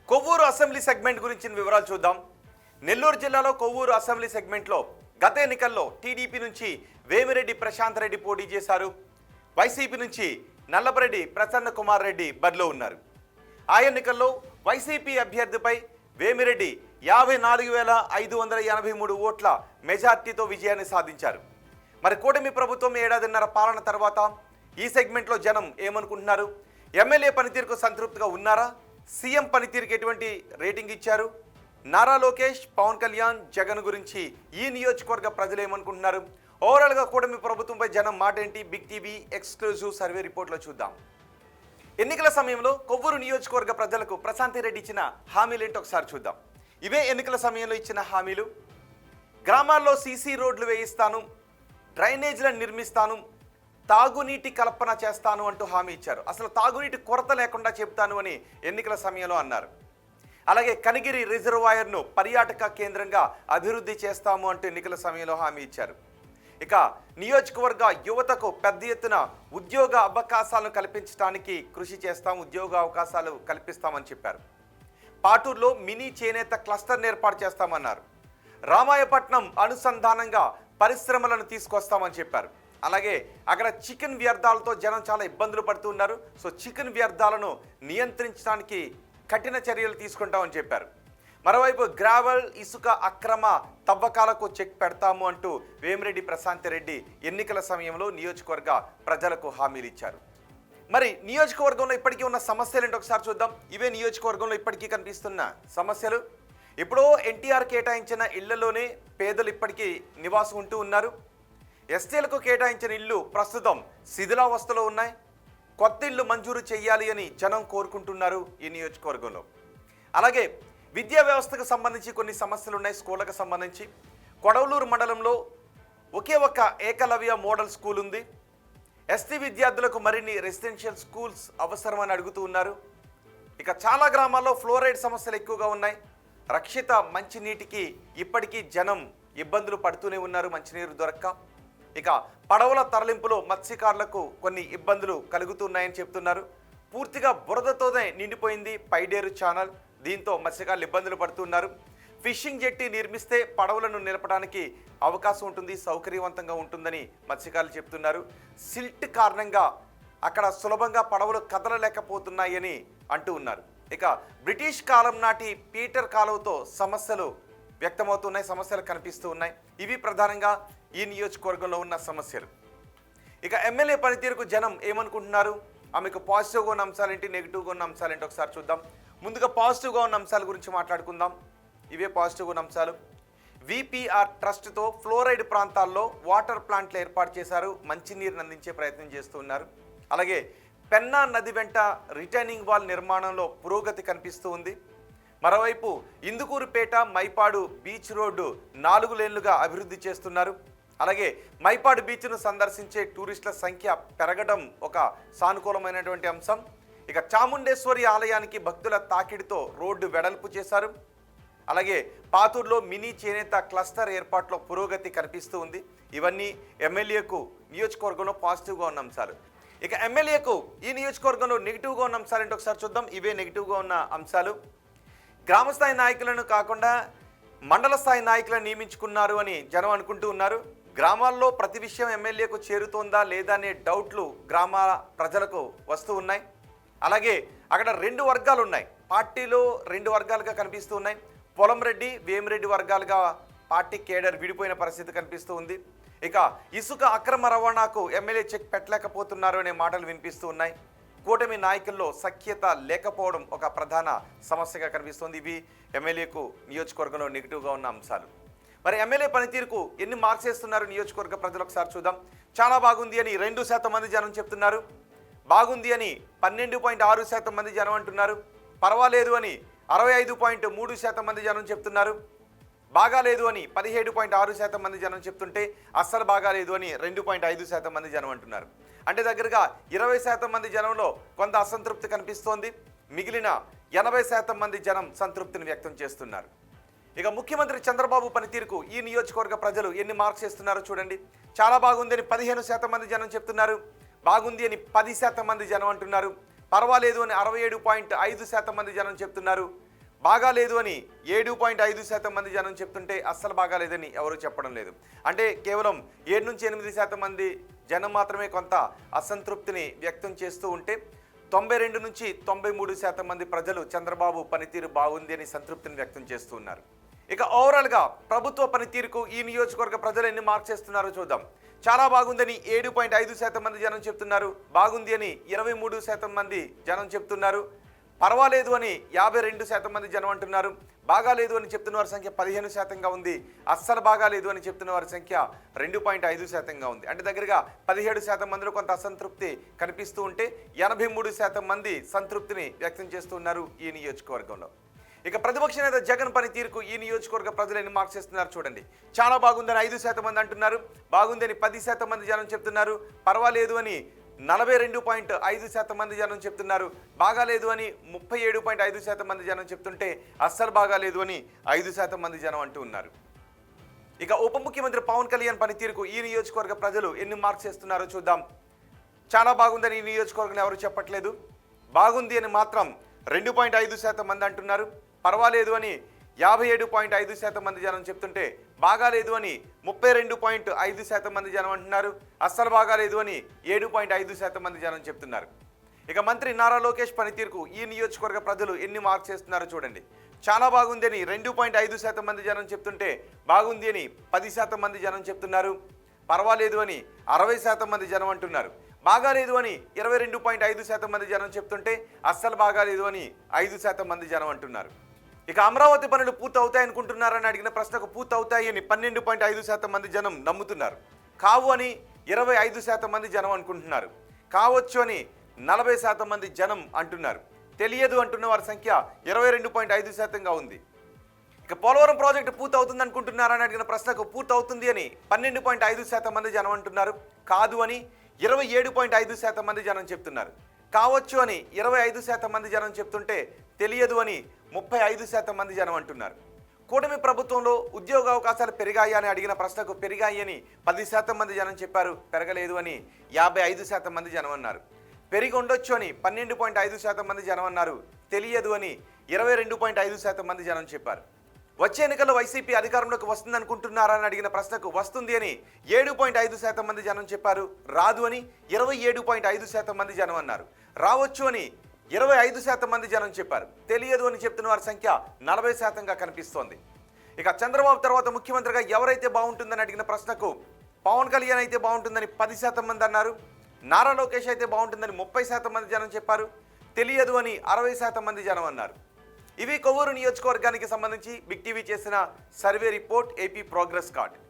Kovvur assembly segment గురించిన వివరాలు చూద్దాం. నెల్లూరు జిల్లాలో కొవ్వూరు అసెంబ్లీ సెగ్మెంట్లో గత ఎన్నికల్లో టీడీపీ నుంచి వేమిరెడ్డి ప్రశాంత్ రెడ్డి పోటీ చేశారు. వైసీపీ నుంచి నల్లపరెడ్డి ప్రసన్న కుమార్ రెడ్డి బరిలో ఉన్నారు. ఆ ఎన్నికల్లో వైసీపీ అభ్యర్థిపై వేమిరెడ్డి 54,583 ఓట్ల మెజార్టీతో విజయాన్ని సాధించారు. మరి కూటమి ప్రభుత్వం ఏడాదిన్నర పాలన తర్వాత ఈ సెగ్మెంట్లో జనం ఏమనుకుంటున్నారు? ఎమ్మెల్యే పనితీరుకు సంతృప్తిగా ఉన్నారా? సీఎం పనితీరుకి ఎటువంటి రేటింగ్ ఇచ్చారు? నారా లోకేష్, పవన్ కళ్యాణ్, జగన్ గురించి ఈ నియోజకవర్గ ప్రజలు ఏమనుకుంటున్నారు? ఓవరాల్గా కూటమి ప్రభుత్వంపై జనం మాట ఏంటి? బిగ్ టీవీ ఎక్స్క్లూజివ్ సర్వే రిపోర్ట్లో చూద్దాం. ఎన్నికల సమయంలో కొవ్వూరు నియోజకవర్గ ప్రజలకు ప్రశాంత్ రెడ్డి ఇచ్చిన హామీలు ఏంటో ఒకసారి చూద్దాం. ఇవే ఎన్నికల సమయంలో ఇచ్చిన హామీలు. గ్రామాల్లో సీసీ రోడ్లు వేయిస్తాను, డ్రైనేజీలను నిర్మిస్తాను, తాగునీటి కల్పన చేస్తాను అంటూ హామీ ఇచ్చారు. అసలు తాగునీటి కొరత లేకుండా చెప్తాను అని ఎన్నికల సమయంలో అన్నారు. అలాగే కనిగిరి రిజర్వాయర్ను పర్యాటక కేంద్రంగా అభివృద్ధి చేస్తాము అంటూ ఎన్నికల సమయంలో హామీ ఇచ్చారు. ఇక నియోజకవర్గ యువతకు పెద్ద ఎత్తున ఉద్యోగ అవకాశాలను కల్పించడానికి కృషి చేస్తాం, ఉద్యోగ అవకాశాలు కల్పిస్తామని చెప్పారు. పాటూరులో మినీ చేనేత క్లస్టర్ని ఏర్పాటు చేస్తామన్నారు. రామాయపట్నం అనుసంధానంగా పరిశ్రమలను తీసుకొస్తామని చెప్పారు. అలాగే అక్కడ చికెన్ వ్యర్థాలతో జనం చాలా ఇబ్బందులు పడుతున్నారు. సో చికెన్ వ్యర్థాలను నియంత్రించడానికి కఠిన చర్యలు తీసుకుంటామని చెప్పారు. మరోవైపు గ్రావెల్, ఇసుక అక్రమ తవ్వకాలకు చెక్ పెడతాము అంటూ వేమిరెడ్డి ప్రశాంత్ రెడ్డి ఎన్నికల సమయంలో నియోజకవర్గ ప్రజలకు హామీలు ఇచ్చారు. మరి నియోజకవర్గంలో ఇప్పటికీ ఉన్న సమస్యలు ఏంటో ఒకసారి చూద్దాం. ఇవే నియోజకవర్గంలో ఇప్పటికీ కనిపిస్తున్న సమస్యలు. ఇప్పుడు ఎన్టీఆర్ కేటాయించిన ఇళ్లలోనే పేదలు ఇప్పటికీ నివాసం ఉంటూ ఉన్నారు. ఎస్టీలకు కేటాయించిన ఇల్లు ప్రస్తుతం శిథిలావస్థలో ఉన్నాయి. కొత్త ఇల్లు మంజూరు చేయాలి అని జనం కోరుకుంటున్నారు ఈ నియోజకవర్గంలో. అలాగే విద్యా వ్యవస్థకు సంబంధించి కొన్ని సమస్యలు ఉన్నాయి. స్కూళ్ళకు సంబంధించి కొడవలూరు మండలంలో ఒకే ఒక్క ఏకలవ్య మోడల్ స్కూల్ ఉంది. ఎస్టీ విద్యార్థులకు మరిన్ని రెసిడెన్షియల్ స్కూల్స్ అవసరమని అడుగుతూ ఉన్నారు. ఇక చాలా గ్రామాల్లో ఫ్లోరైడ్ సమస్యలు ఎక్కువగా ఉన్నాయి. రక్షిత మంచినీటికి ఇప్పటికీ జనం ఇబ్బందులు పడుతూనే ఉన్నారు, మంచినీరు దొరక్క. ఇక పడవల తరలింపులో మత్స్యకారులకు కొన్ని ఇబ్బందులు కలుగుతున్నాయని చెప్తున్నారు. పూర్తిగా బురదతోనే నిండిపోయింది పైడేరు ఛానల్. దీంతో మత్స్యకారులు ఇబ్బందులు పడుతున్నారు. ఫిషింగ్ జెట్టి నిర్మిస్తే పడవలను నిలపడానికి అవకాశం ఉంటుంది, సౌకర్యవంతంగా ఉంటుందని మత్స్యకారులు చెప్తున్నారు. సిల్ట్ కారణంగా అక్కడ సులభంగా పడవలు కదలలేకపోతున్నాయని అంటూ ఉన్నారు. ఇక బ్రిటిష్ కాలం నాటి పీటర్ కాలువతో సమస్యలు వ్యక్తమవుతున్నాయి, సమస్యలు కనిపిస్తూ ఉన్నాయి. ఇవి ప్రధానంగా ఈ నియోజకవర్గంలో ఉన్న సమస్యలు. ఇక ఎమ్మెల్యే పనితీరుకు జనం ఏమనుకుంటున్నారు? ఆమెకు పాజిటివ్గా ఉన్న అంశాలేంటి, నెగిటివ్గా ఉన్న అంశాలేంటి ఒకసారి చూద్దాం. ముందుగా పాజిటివ్గా ఉన్న అంశాల గురించి మాట్లాడుకుందాం. ఇవే పాజిటివ్గా ఉన్న అంశాలు. విపిఆర్ ట్రస్ట్తో ఫ్లోరైడ్ ప్రాంతాల్లో వాటర్ ప్లాంట్లు ఏర్పాటు చేశారు, మంచినీరుని అందించే ప్రయత్నం చేస్తూ ఉన్నారు. అలాగే పెన్నా నది వెంట రిటైనింగ్ వాల్ నిర్మాణంలో పురోగతి కనిపిస్తూ ఉంది. మరోవైపు ఇందుకూరుపేట మైపాడు బీచ్ రోడ్డు 4 లేన్లుగా అభివృద్ధి చేస్తున్నారు. అలాగే మైపాడు బీచ్ను సందర్శించే టూరిస్టుల సంఖ్య పెరగడం ఒక సానుకూలమైనటువంటి అంశం. ఇక చాముండేశ్వరి ఆలయానికి భక్తుల తాకిడితో రోడ్డు వెడల్పు చేశారు. అలాగే పాతూరులో మినీ చేనేత క్లస్టర్ ఏర్పాట్లో పురోగతి కనిపిస్తూ ఉంది. ఇవన్నీ ఎమ్మెల్యేకు నియోజకవర్గంలో పాజిటివ్గా ఉన్న అంశాలు. ఇక ఎమ్మెల్యేకు ఈ నియోజకవర్గంలో నెగిటివ్గా ఉన్న అంశాలు ఏంటో ఒకసారి చూద్దాం. ఇవే నెగిటివ్గా ఉన్న అంశాలు. గ్రామస్థాయి నాయకులను కాకుండా మండల స్థాయి నాయకులను నియమించుకున్నారు అని జనం అనుకుంటూ ఉన్నారు. గ్రామాల్లో ప్రతి విషయం ఎమ్మెల్యేకు చేరుతోందా లేదా అనే డౌట్లు గ్రామాల ప్రజలకు వస్తూ ఉన్నాయి. అలాగే అక్కడ 2 వర్గాలు ఉన్నాయి, పార్టీలో 2 వర్గాలుగా కనిపిస్తూ ఉన్నాయి. పొలంరెడ్డి, వేమిరెడ్డి వర్గాలుగా పార్టీ కేడర్ విడిపోయిన పరిస్థితి కనిపిస్తూ ఉంది. ఇక ఇసుక అక్రమ రవాణాకు ఎమ్మెల్యే చెక్ పెట్టలేకపోతున్నారు అనే మాటలు వినిపిస్తూ ఉన్నాయి. కూటమి నాయకుల్లో సఖ్యత లేకపోవడం ఒక ప్రధాన సమస్యగా కనిపిస్తుంది. ఇవి ఎమ్మెల్యేకు నియోజకవర్గంలో నెగిటివ్గా ఉన్న అంశాలు. మరి ఎమ్మెల్యే పనితీరుకు ఎన్ని మార్క్స్ వేస్తున్నారు నియోజకవర్గ ప్రజలు ఒకసారి చూద్దాం. చాలా బాగుంది అని 2% మంది జనం చెప్తున్నారు. బాగుంది అని 12.6% మంది జనం అంటున్నారు. పర్వాలేదు అని 65.3% మంది జనం చెప్తున్నారు. బాగాలేదు అని 17.6% మంది జనం చెప్తుంటే అస్సలు బాగాలేదు అని 2.5% మంది జనం అంటున్నారు. అంటే దగ్గరగా 20% మంది జనంలో కొంత అసంతృప్తి కనిపిస్తోంది. మిగిలిన 80% మంది జనం సంతృప్తిని వ్యక్తం చేస్తున్నారు. ఇక ముఖ్యమంత్రి చంద్రబాబు పనితీరుకు ఈ నియోజకవర్గ ప్రజలు ఎన్ని మార్క్స్ ఇస్తున్నారో చూడండి. చాలా బాగుంది అని 15% మంది జనం చెప్తున్నారు. బాగుంది అని 10% మంది జనం అంటున్నారు. పర్వాలేదు అని 67.5% మంది జనం చెప్తున్నారు. బాగాలేదు అని 7.5% మంది జనం చెప్తుంటే అస్సలు బాగాలేదని ఎవరు చెప్పడం లేదు. అంటే కేవలం 7-8% మంది జనం మాత్రమే కొంత అసంతృప్తిని వ్యక్తం చేస్తూ ఉంటే 92 నుంచి 93% మంది ప్రజలు చంద్రబాబు పనితీరు బాగుంది అని సంతృప్తిని వ్యక్తం చేస్తూ ఉన్నారు. ఇక ఓవరాల్గా ప్రభుత్వ పనితీరుకు ఈ నియోజకవర్గ ప్రజలు ఎన్ని మార్క్స్ ఇస్తున్నారో చూద్దాం. చాలా బాగుందని 7.5% మంది జనం చెప్తున్నారు. బాగుంది అని 23% మంది జనం చెప్తున్నారు. పర్వాలేదు అని 52% మంది జనం అంటున్నారు. బాగాలేదు అని చెప్తున్న వారి సంఖ్య 15%గా ఉంది. అస్సలు బాగాలేదు అని చెప్తున్న వారి సంఖ్య 2.5%గా ఉంది. అంటే దగ్గరగా 17% మందిలో కొంత అసంతృప్తి కనిపిస్తూ ఉంటే 83% మంది సంతృప్తిని వ్యక్తం చేస్తున్నారు ఈ నియోజకవర్గంలో. ఇక ప్రతిపక్ష నేత జగన్ పనితీరుకు ఈ నియోజకవర్గ ప్రజలు ఎన్ని మార్క్స్ ఇస్తున్నారు చూడండి. చాలా బాగుందని 5% మంది అంటున్నారు. బాగుందని 10% మంది జనం చెప్తున్నారు. పర్వాలేదు అని 42.5% మంది జనం చెప్తున్నారు. బాగాలేదు అని 37.5% మంది జనం చెప్తుంటే అస్సలు బాగాలేదు అని 5% మంది జనం అంటూ ఉన్నారు. ఇక ఉప ముఖ్యమంత్రి పవన్ కళ్యాణ్ పనితీరుకు ఈ నియోజకవర్గ ప్రజలు ఎన్ని మార్క్స్ ఇస్తున్నారో చూద్దాం. చాలా బాగుందని ఈ నియోజకవర్గం ఎవరు చెప్పట్లేదు. బాగుంది అని మాత్రం 2.5% మంది అంటున్నారు. పర్వాలేదు అని 57.5% మంది జనం చెప్తుంటే బాగాలేదు అని 32.5% మంది జనం అంటున్నారు. అస్సలు బాగాలేదు అని 7.5% మంది జనం చెప్తున్నారు. ఇక మంత్రి నారా లోకేష్ పనితీరుకు ఈ నియోజకవర్గ ప్రజలు ఎన్ని మార్క్స్ చేస్తున్నారో చూడండి. చాలా బాగుంది అని 2.5% మంది జనం చెప్తుంటే బాగుంది అని 10% మంది జనం చెప్తున్నారు. పర్వాలేదు అని 60% మంది జనం అంటున్నారు. బాగాలేదు అని 22.5% మంది జనం చెప్తుంటే అస్సలు బాగాలేదు అని 5% మంది జనం అంటున్నారు. ఇక అమరావతి పనులు పూర్తి అవుతాయనుకుంటున్నారని అడిగిన ప్రశ్నకు పూర్తి అవుతాయి అని 12.5% మంది జనం నమ్ముతున్నారు. కావు అని 25% మంది జనం అనుకుంటున్నారు. కావచ్చు అని 40% మంది జనం అంటున్నారు. తెలియదు అంటున్న వారి సంఖ్య 22.5%గా ఉంది. ఇక పోలవరం ప్రాజెక్టు పూర్తి అవుతుంది అనుకుంటున్నారని అడిగిన ప్రశ్నకు పూర్తి అవుతుంది అని 12.5% మంది జనం అంటున్నారు. కాదు అని 27.5% మంది జనం చెప్తున్నారు. కావచ్చు అని 25% మంది జనం చెప్తుంటే తెలియదు అని 35% మంది జనం అంటున్నారు. కూటమి ప్రభుత్వంలో ఉద్యోగ అవకాశాలు పెరిగాయి అని అడిగిన ప్రశ్నకు పెరిగాయి అని 10% మంది జనం చెప్పారు. పెరగలేదు అని 55% మంది జనం అన్నారు. పెరిగి ఉండొచ్చు అని 12.5% మంది జనం అన్నారు. తెలియదు అని 22.5% మంది జనం చెప్పారు. వచ్చే ఎన్నికల్లో వైసీపీ అధికారంలోకి వస్తుంది అనుకుంటున్నారని అడిగిన ప్రశ్నకు వస్తుంది అని 7.5% మంది జనం చెప్పారు. రాదు అని 27.5% మంది జనం అన్నారు. రావచ్చు అని 25% మంది జనం చెప్పారు. తెలియదు అని చెప్తున్న వారి సంఖ్య 40%గా కనిపిస్తోంది. ఇక చంద్రబాబు తర్వాత ముఖ్యమంత్రిగా ఎవరైతే బాగుంటుందని అడిగిన ప్రశ్నకు పవన్ కళ్యాణ్ అయితే బాగుంటుందని 10% మంది అన్నారు. నారా లోకేష్ అయితే బాగుంటుందని 30% మంది జనం చెప్పారు. తెలియదు అని 60% మంది జనం అన్నారు. ఇవి కొవ్వూరు నియోజకవర్గానికి సంబంధించి బిగ్ టీవీ చేసిన survey report, AP progress card.